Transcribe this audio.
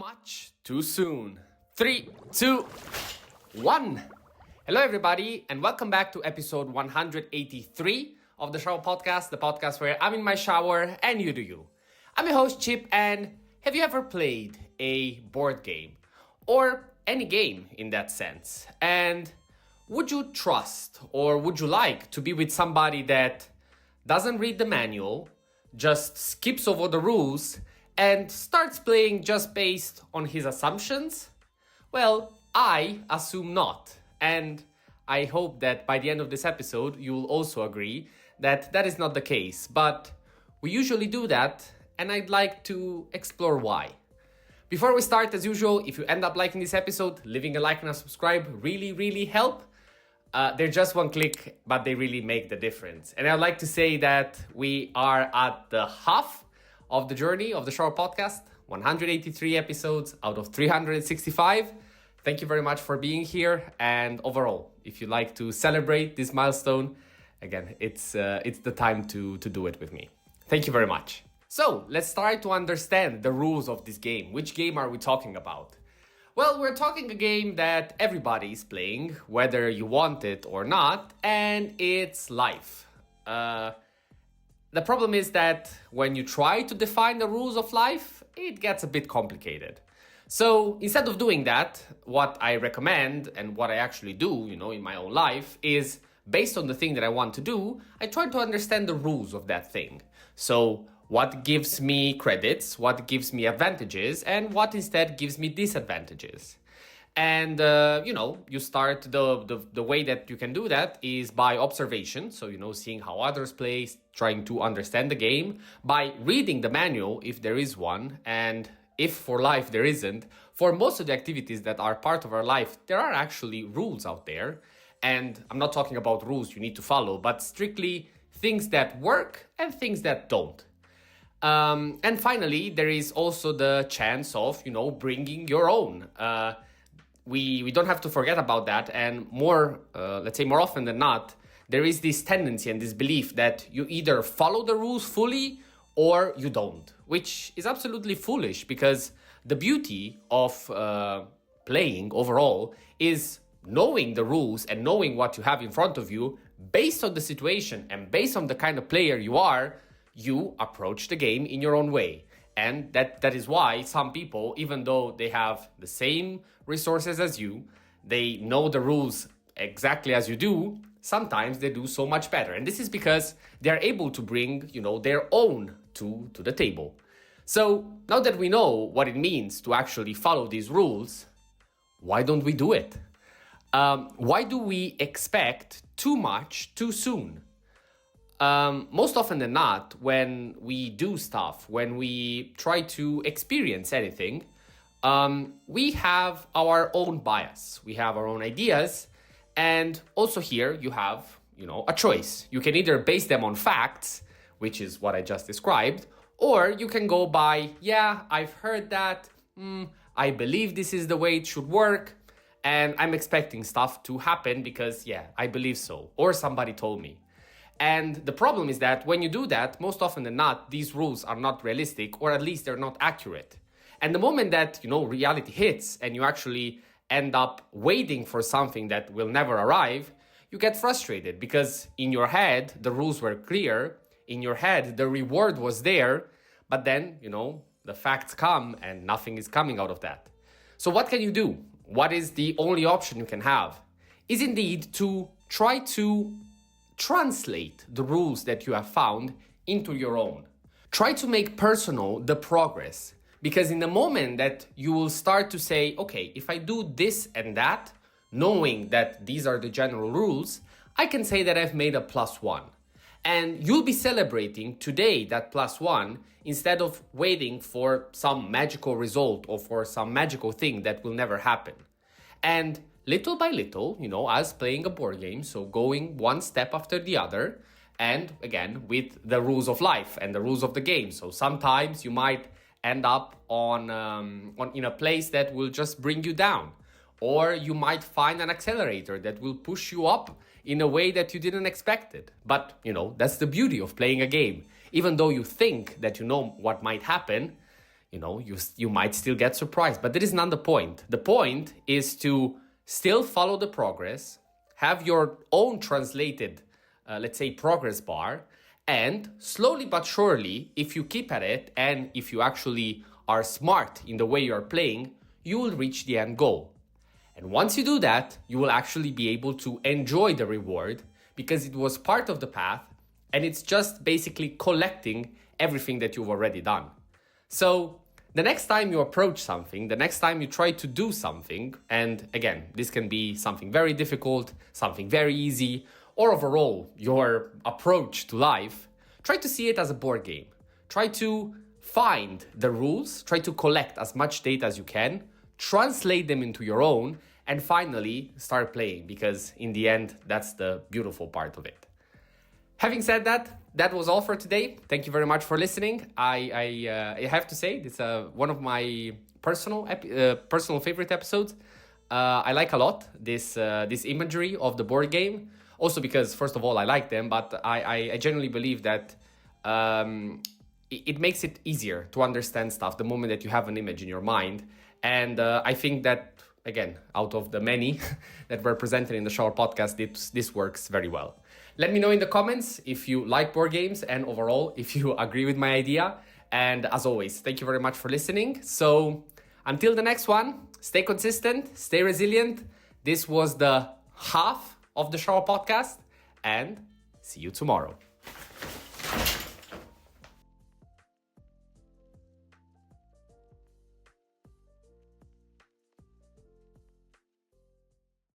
much, too soon. 3, 2, 1. Hello, everybody, and welcome back to episode 183 of the Shower Podcast, the podcast where I'm in my shower and you do you. I'm your host, Chip, and have you ever played a board game? Or any game in that sense? And would you trust or would you like to be with somebody that doesn't read the manual, just skips over the rules, and starts playing just based on his assumptions? Well, I assume not. And I hope that by the end of this episode, you'll also agree that that is not the case. But we usually do that, and I'd like to explore why. Before we start, as usual, if you end up liking this episode, leaving a like and a subscribe really help. They're just one click, but they really make the difference. And I'd like to say that we are at the half of the journey of the Shower Podcast, 183 episodes out of 365. Thank you very much for being here. And overall, if you like to celebrate this milestone, again, it's the time to do it with me. Thank you very much. So let's try to understand the rules of this game. Which game are we talking about? Well, we're talking a game that everybody is playing, whether you want it or not, and it's life. The problem is that when you try to define the rules of life, it gets a bit complicated. So instead of doing that, what I recommend and what I actually do, in my own life is based on the thing that I want to do, I try to understand the rules of that thing. So what gives me credits, what gives me advantages, and what instead gives me disadvantages. And, you start the way that you can do that is by observation. So, seeing how others play, trying to understand the game, by reading the manual if there is one, and if for life there isn't. For most of the activities that are part of our life, there are actually rules out there. And I'm not talking about rules you need to follow, but strictly things that work and things that don't. And finally, there is also the chance of, bringing your own. We don't have to forget about that. And more often than not, there is this tendency and this belief that you either follow the rules fully or you don't, which is absolutely foolish, because the beauty of playing overall is knowing the rules and knowing what you have in front of you. Based on the situation and based on the kind of player you are, you approach the game in your own way. And that is why some people, even though they have the same resources as you, they know the rules exactly as you do, sometimes they do so much better. And this is because they're able to bring, their own to the table. So now that we know what it means to actually follow these rules, why don't we do it? Why do we expect too much too soon? Most often than not, when we do stuff, when we try to experience anything, we have our own bias. We have our own ideas. And also here you have, a choice. You can either base them on facts, which is what I just described, or you can go by, I've heard that, I believe this is the way it should work, and I'm expecting stuff to happen because, I believe so, or somebody told me. And the problem is that when you do that, most often than not, these rules are not realistic, or at least they're not accurate. And the moment that, reality hits and you actually end up waiting for something that will never arrive, you get frustrated because in your head, the rules were clear. In your head, the reward was there. But then, the facts come and nothing is coming out of that. So what can you do? What is the only option you can have? Is indeed to try to translate the rules that you have found into your own. Try to make personal the progress, because in the moment that you will start to say, okay, if I do this and that, knowing that these are the general rules, I can say that I've made a +1. And you'll be celebrating today that +1 instead of waiting for some magical result or for some magical thing that will never happen. And little by little, as playing a board game, so going one step after the other, and again, with the rules of life and the rules of the game. So sometimes you might end up in a place that will just bring you down, or you might find an accelerator that will push you up in a way that you didn't expect it. But, that's the beauty of playing a game. Even though you think that you know what might happen, you might still get surprised, but that is not the point. The point is to still follow the progress, have your own translated, let's say, progress bar, and slowly but surely, if you keep at it and if you actually are smart in the way you're playing, you will reach the end goal. And once you do that, you will actually be able to enjoy the reward because it was part of the path and it's just basically collecting everything that you've already done. So the next time you approach something, the next time you try to do something, and again, this can be something very difficult, something very easy, or overall your approach to life, try to see it as a board game. Try to find the rules, try to collect as much data as you can, translate them into your own, and finally start playing, because in the end, that's the beautiful part of it. Having said that, that was all for today. Thank you very much for listening. I have to say, it's one of my personal favorite episodes. I like a lot this imagery of the board game. Also because, first of all, I like them, but I genuinely believe that it makes it easier to understand stuff the moment that you have an image in your mind. And I think that, again, out of the many that were presented in the Shower Podcast, this works very well. Let me know in the comments if you like board games and overall if you agree with my idea. And as always, thank you very much for listening. So until the next one, stay consistent, stay resilient. This was the half of the Shower Podcast, and see you tomorrow.